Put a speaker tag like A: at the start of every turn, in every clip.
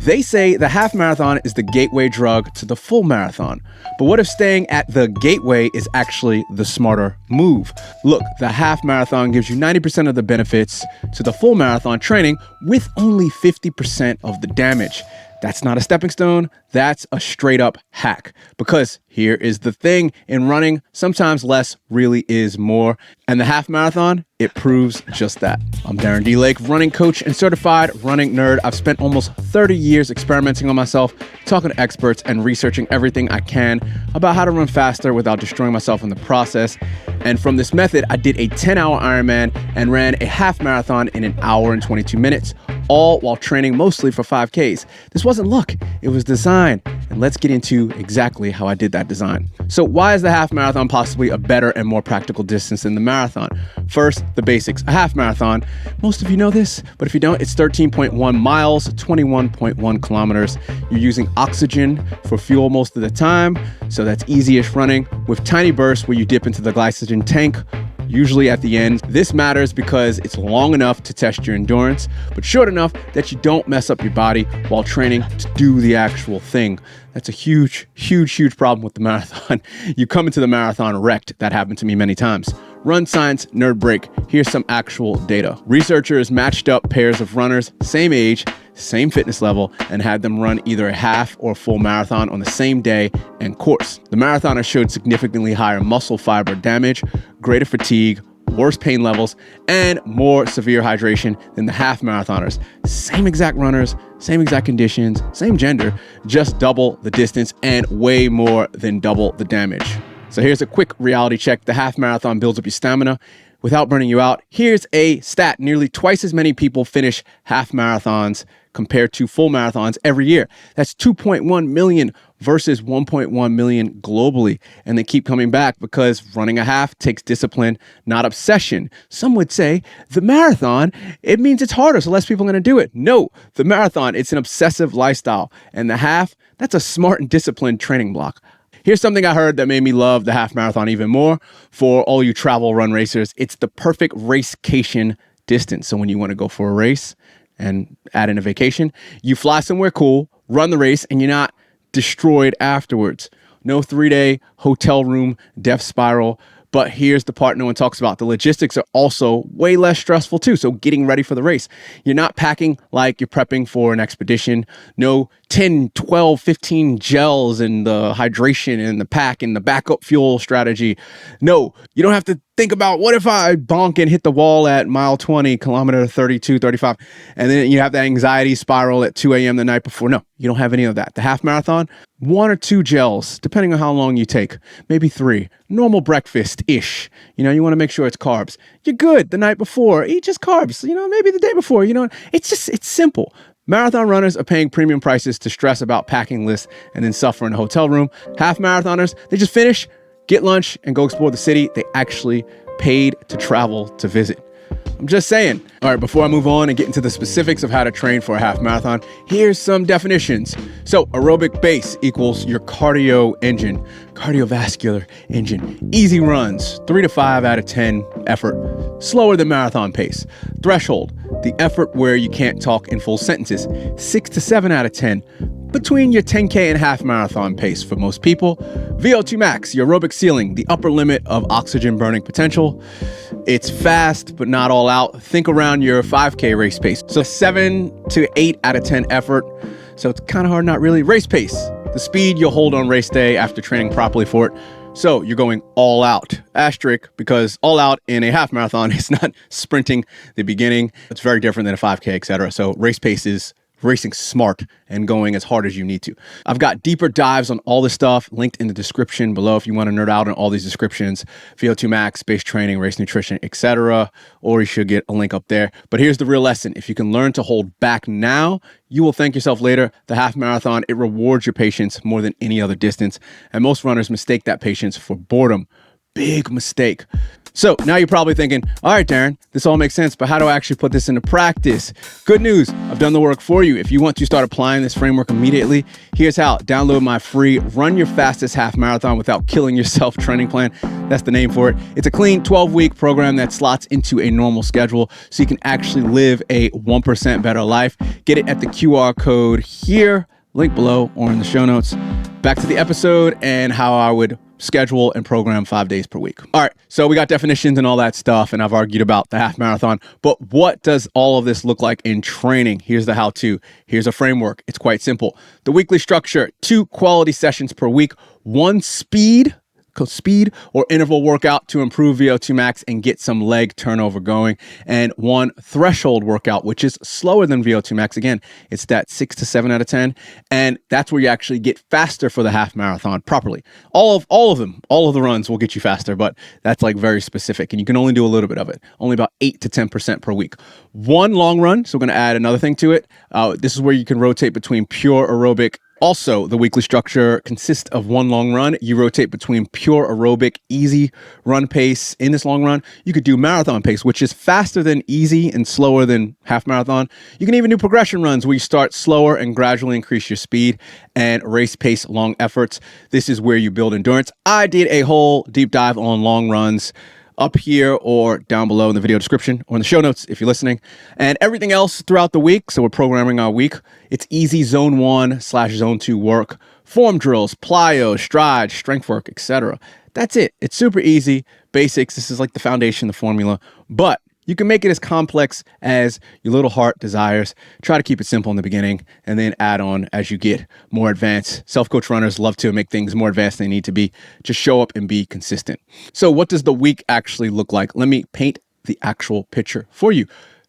A: They say the half marathon is the gateway drug to the full marathon. But what if staying at the gateway is actually the smarter move? Look, the half marathon gives you 90% of the benefits to the full marathon training with only 50% of the damage. That's not a stepping stone, that's a straight up hack. Because here is the thing, in running, sometimes less really is more. And the half marathon, it proves just that. I'm Darren D. Lake, running coach and certified running nerd. I've spent almost 30 years experimenting on myself, talking to experts and researching everything I can about how to run faster without destroying myself in the process. And from this method, I did a 10-hour Ironman and ran a half marathon in an hour and 22 minutes, all while training mostly for 5Ks. This wasn't luck, it was design. And let's get into exactly how I did that design. So why is the half marathon possibly a better and more practical distance than the marathon? First, the basics. A half marathon, most of you know this, but if you don't, it's 13.1 miles, 21.1 kilometers. You're using oxygen for fuel most of the time, so that's easy-ish running, with tiny bursts where you dip into the glycogen tank, usually at the end. This matters because it's long enough to test your endurance, but short enough that you don't mess up your body while training to do the actual thing. That's a huge, huge, huge problem with the marathon. You come into the marathon wrecked. That happened to me many times. Run Science Nerd Break. Here's some actual data. Researchers matched up pairs of runners, same age, same fitness level, and had them run either a half or full marathon on the same day and course. The marathoners showed significantly higher muscle fiber damage, greater fatigue, worse pain levels, and more severe hydration than the half marathoners. Same exact runners, same exact conditions, same gender, just double the distance and way more than double the damage. So here's a quick reality check. The half marathon builds up your stamina without burning you out. Here's a stat. Nearly twice as many people finish half marathons compared to full marathons every year. That's 2.1 million versus 1.1 million globally. And they keep coming back because running a half takes discipline, not obsession. Some would say the marathon, it means it's harder, so less people are going to do it. No, the marathon, it's an obsessive lifestyle. And the half, that's a smart and disciplined training block. Here's something I heard that made me love the half marathon even more. For all you travel run racers, it's the perfect racecation distance. So when you want to go for a race and add in a vacation, you fly somewhere cool, run the race, and you're not destroyed afterwards. No 3-day hotel room death spiral. But here's the part no one talks about. The logistics are also way less stressful too. So getting ready for the race, you're not packing like you're prepping for an expedition. No 10, 12, 15 gels and the hydration and the pack and the backup fuel strategy. No, you don't have to think about what if I bonk and hit the wall at mile 20, kilometer 32, 35, and then you have that anxiety spiral at 2 a.m. the night before. No, you don't have any of that. The half marathon, 1 or 2 gels, depending on how long you take, maybe 3. Normal breakfast-ish. You want to make sure it's carbs. You're good the night before. Eat just carbs, maybe the day before. It's simple. Marathon runners are paying premium prices to stress about packing lists and then suffer in a hotel room. Half marathoners, they just finish, get lunch, and go explore the city. They actually paid to travel to visit. I'm just saying. All right, before I move on and get into the specifics of how to train for a half marathon, here's some definitions. So aerobic base equals your cardio engine, cardiovascular engine. Easy runs, 3 to 5 out of 10 effort, slower than marathon pace. Threshold, the effort where you can't talk in full sentences, 6 to 7 out of 10. Between your 10K and half marathon pace for most people. VO2 max, your aerobic ceiling, the upper limit of oxygen burning potential. It's fast, but not all out. Think around your 5K race pace. So 7 to 8 out of 10 effort. So it's kind of hard, not really. Race pace, the speed you'll hold on race day after training properly for it. So you're going all out. Asterisk, because all out in a half marathon is not sprinting the beginning. It's very different than a 5K, etc. So race pace is racing smart and going as hard as you need to. I've got deeper dives on all this stuff linked in the description below if you want to nerd out on all these descriptions, VO2 max, base training, race nutrition, etc. Or you should get a link up there. But here's the real lesson. If you can learn to hold back now, you will thank yourself later. The half marathon, it rewards your patience more than any other distance. And most runners mistake that patience for boredom. big mistake. So now you're probably thinking, all right, Darren, this all makes sense, but how do I actually put this into practice? Good news, I've done the work for you. If you want to start applying this framework immediately, here's how. Download my free Run Your Fastest Half Marathon Without Killing Yourself training plan. That's the name for it. It's a clean 12-week program that slots into a normal schedule so you can actually live a 1% better life. Get it at the QR code here, link below, or in the show notes. Back to the episode and how I would schedule and program 5 days per week. All right, so we got definitions and all that stuff, and I've argued about the half marathon, but what does all of this look like in training? Here's the how-to. Here's a framework. It's quite simple. The weekly structure: 2 quality sessions per week, 1 speed or interval workout to improve VO2 max and get some leg turnover going, and 1 threshold workout, which is slower than VO2 max. Again, it's that 6 to 7 out of 10, and that's where you actually get faster for the half marathon properly. All of the runs will get you faster, but that's like very specific, and you can only do a little bit of it, only about 8 to 10% per week. 1 long run, so we're going to add another thing to it. This is where you can rotate between pure aerobic. Also, the weekly structure consists of 1 long run. You rotate between pure aerobic, easy run pace. In this long run, you could do marathon pace, which is faster than easy and slower than half marathon. You can even do progression runs where you start slower and gradually increase your speed, and race pace long efforts. This is where you build endurance. I did a whole deep dive on long runs up here or down below in the video description or in the show notes if you're listening, and everything else throughout the week. So we're programming our week. It's easy zone 1/zone 2 work, form drills, plyo, stride, strength work, etc. That's it. It's super easy. Basics. This is like the foundation, the formula, but you can make it as complex as your little heart desires. Try to keep it simple in the beginning and then add on as you get more advanced. Self-coach runners love to make things more advanced than they need to be. Just show up and be consistent. So what does the week actually look like? Let me paint the actual picture for you.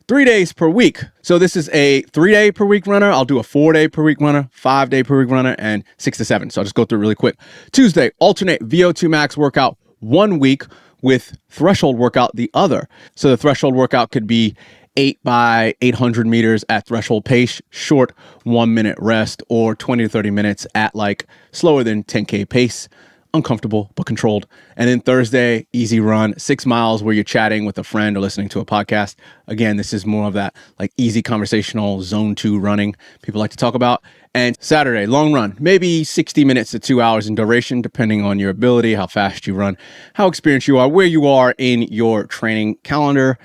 A: 3 days per week. So this is a 3-day per week runner. I'll do a 4-day per week runner, 5-day per week runner, and 6 to 7. So I'll just go through it really quick. Tuesday, alternate VO2 max workout 1 week with threshold workout the other. So the threshold workout could be 8 by 800 meters at threshold pace, short 1 minute rest, or 20 to 30 minutes at like slower than 10K pace, uncomfortable but controlled. And then Thursday, easy run, 6 miles where you're chatting with a friend or listening to a podcast. Again, this is more of that like easy conversational zone 2 running people like to talk about. And Saturday, long run, maybe 60 minutes to 2 hours in duration, depending on your ability, how fast you run, how experienced you are, where you are in your training calendar.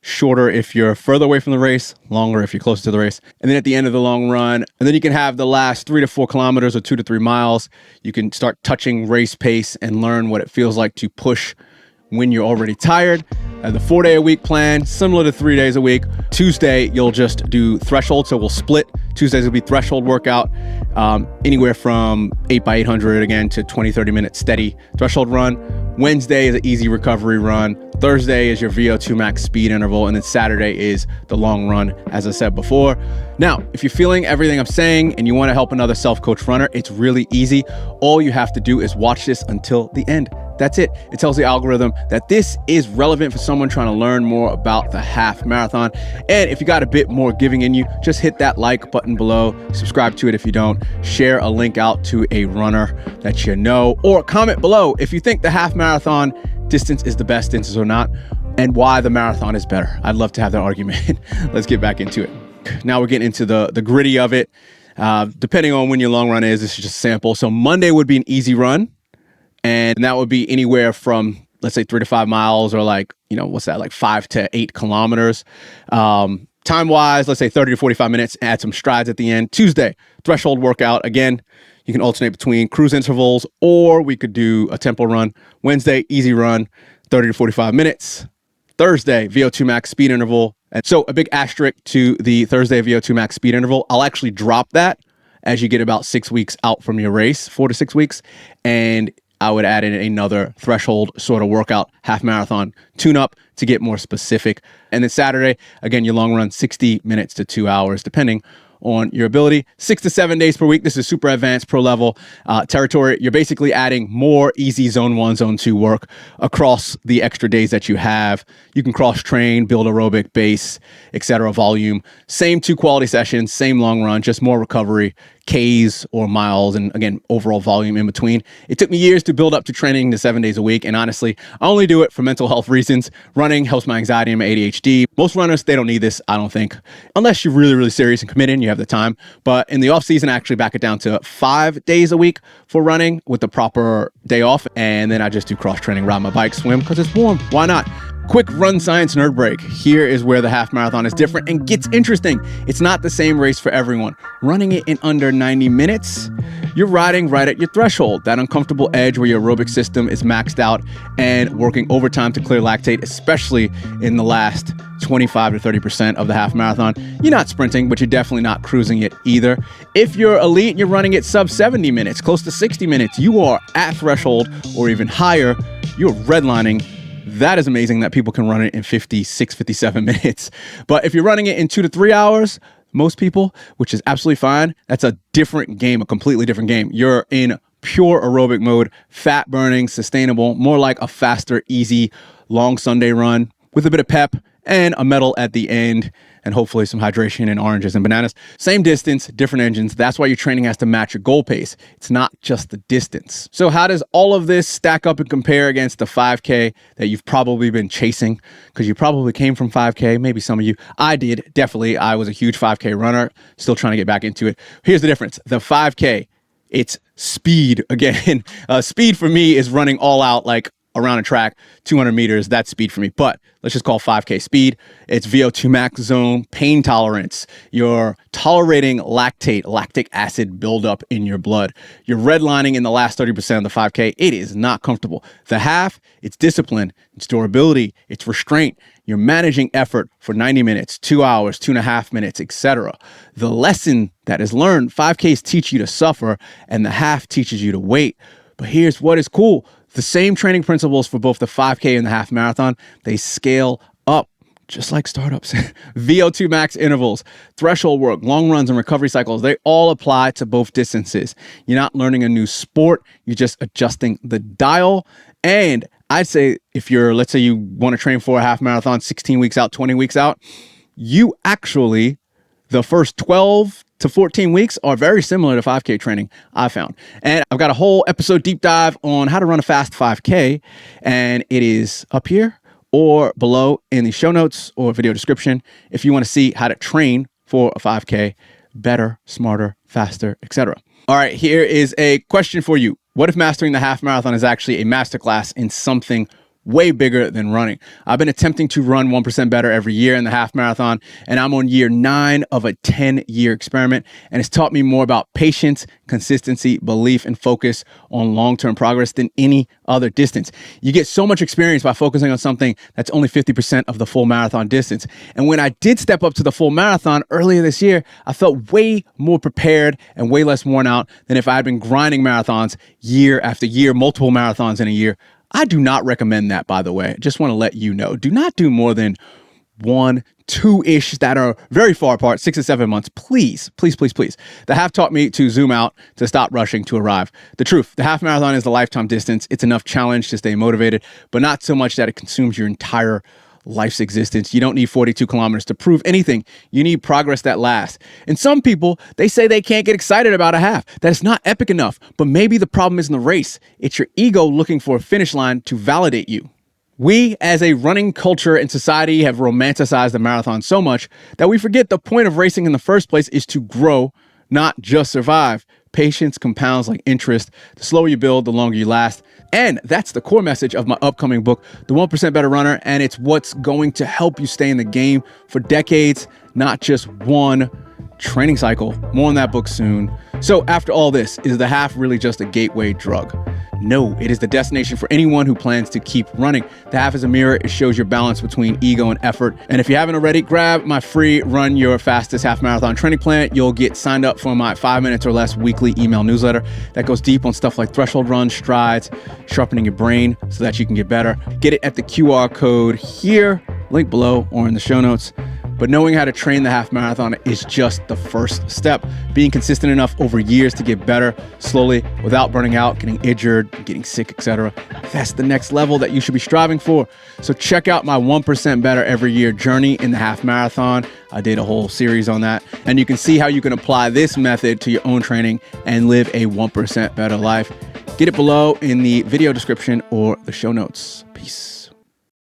A: Shorter if you're further away from the race, longer if you're closer to the race. And then at the end of the long run, and then you can have the last 3 to 4 kilometers or 2 to 3 miles. You can start touching race pace and learn what it feels like to push when you're already tired. The 4-day-a-week plan, similar to 3 days a week. Tuesday, you'll just do threshold. So we'll split. Tuesdays will be threshold workout, anywhere from 8 by 800 again to 20, 30 minute steady threshold run. Wednesday is an easy recovery run. Thursday is your VO2 max speed interval. And then Saturday is the long run, as I said before. Now, if you're feeling everything I'm saying and you want to help another self-coach runner, it's really easy. All you have to do is watch this until the end. That's it. It tells the algorithm that this is relevant for someone trying to learn more about the half marathon. And if you got a bit more giving in you, just hit that like button below, subscribe to it if you don't, share a link out to a runner that you know, or comment below if you think the half marathon distance is the best distance or not, and why the marathon is better. I'd love to have that argument. Let's get back into it. Now we're getting into the gritty of it. Depending on when your long run is, this is just a sample. So Monday would be an easy run. And that would be anywhere from, let's say, 3 to 5 miles, or like, what's that, like 5 to 8 kilometers. Time-wise, let's say 30 to 45 minutes, add some strides at the end. Tuesday, threshold workout. Again, you can alternate between cruise intervals, or we could do a tempo run. Wednesday, easy run, 30 to 45 minutes. Thursday, VO2 max speed interval. And so a big asterisk to the Thursday VO2 max speed interval. I'll actually drop that as you get about 6 weeks out from your race, 4 to 6 weeks. And I would add in another threshold sort of workout, half marathon tune-up to get more specific. And then Saturday, again, your long run, 60 minutes to 2 hours, depending on your ability. 6 to 7 days per week. This is super advanced pro level territory. You're basically adding more easy zone 1, zone 2 work across the extra days that you have. You can cross train, build aerobic base, etc. volume. Same 2 quality sessions, same long run, just more recovery. Ks or miles, and again, overall volume in between. It took me years to build up to training to 7 days a week. And honestly, I only do it for mental health reasons. Running helps my anxiety and my ADHD. Most runners, they don't need this, I don't think, unless you're really, really serious and committed and you have the time. But in the off season, I actually back it down to 5 days a week for running with the proper day off. And then I just do cross training, ride my bike, swim, because it's warm. Why not? Quick run science nerd break. Here is where the half marathon is different and gets interesting. It's not the same race for everyone. Running it in under 90 minutes, you're riding right at your threshold, that uncomfortable edge where your aerobic system is maxed out and working overtime to clear lactate, especially in the last 25 to 30% of the half marathon. You're not sprinting, but you're definitely not cruising it either. If you're elite and you're running it sub 70 minutes, close to 60 minutes, you are at threshold or even higher. You're redlining. That is amazing that people can run it in 56, 57 minutes. But if you're running it in 2 to 3 hours, most people, which is absolutely fine, that's a different game, a completely different game. You're in pure aerobic mode, fat burning, sustainable, more like a faster, easy, long Sunday run with a bit of pep and a medal at the end, and hopefully some hydration and oranges and bananas. Same distance, different engines. That's why your training has to match your goal pace. It's not just the distance. So how does all of this stack up and compare against the 5K that you've probably been chasing? Because you probably came from 5K, maybe some of you. I did, definitely. I was a huge 5K runner, still trying to get back into it. Here's the difference. The 5K, it's speed. Again, speed for me is running all out, like around a track, 200 meters, that's speed for me. But let's just call 5K speed. It's VO2 max zone, pain tolerance. You're tolerating lactic acid buildup in your blood. You're redlining in the last 30% of the 5K. It is not comfortable. The half, it's discipline, it's durability, it's restraint. You're managing effort for 90 minutes, 2 hours, 2.5 minutes, etc. The lesson that is learned, 5Ks teach you to suffer and the half teaches you to wait. But here's what is cool. The same training principles for both the 5K and the half marathon, they scale up just like startups. VO2 max intervals, threshold work, long runs, and recovery cycles, they all apply to both distances. You're not learning a new sport, you're just adjusting the dial. And I'd say if you're, let's say you want to train for a half marathon, 16 weeks out, 20 weeks out, you actually, the first 12 to 14 weeks are very similar to 5K training, I found. And I've got a whole episode deep dive on how to run a fast 5K, and it is up here or below in the show notes or video description if you want to see how to train for a 5K better, smarter, faster, etc. All right, here is a question for you. What if mastering the half marathon is actually a masterclass in something way bigger than running? I've been attempting to run 1% better every year in the half marathon, and I'm on year 9 of a 10-year experiment, and it's taught me more about patience, consistency, belief, and focus on long-term progress than any other distance. You get so much experience by focusing on something that's only 50% of the full marathon distance. And when I did step up to the full marathon earlier this year, I felt way more prepared and way less worn out than if I had been grinding marathons year after year, multiple marathons in a year. I do not recommend that, by the way. Just want to let you know. Do not do more than 1, 2-ish that are very far apart, 6 to 7 months. Please, please, please, please. The half taught me to zoom out, to stop rushing, to arrive. The truth, the half marathon is the lifetime distance. It's enough challenge to stay motivated, but not so much that it consumes your entire life's existence. You don't need 42 kilometers to prove anything. You need progress that lasts. And some people, they say they can't get excited about a half, that it's not epic enough. But maybe the problem isn't the race. It's your ego looking for a finish line to validate you. We, as a running culture and society, have romanticized the marathon so much that we forget the point of racing in the first place is to grow, not just survive. Patience compounds like interest. The slower you build, the longer you last. And that's the core message of my upcoming book, The 1% Better Runner. And it's what's going to help you stay in the game for decades, not just one training cycle. More on that book soon. So after all this, is the half really just a gateway drug? No, it is the destination for anyone who plans to keep running. The half is a mirror. It shows your balance between ego and effort. And if you haven't already, grab my free Run Your Fastest Half Marathon training plan. You'll get signed up for my 5 minutes or less weekly email newsletter that goes deep on stuff like threshold runs, strides, sharpening your brain so that you can get better. Get it at the QR code here, link below, or in the show notes. but knowing how to train the half marathon is just the first step. Being consistent enough over years to get better slowly without burning out, getting injured, getting sick, etc. That's the next level that you should be striving for. So check out my 1% Better Every Year journey in the half marathon. I did a whole series on that, and you can see how you can apply this method to your own training and live a 1% better life. Get it below in the video description or the show notes. Peace.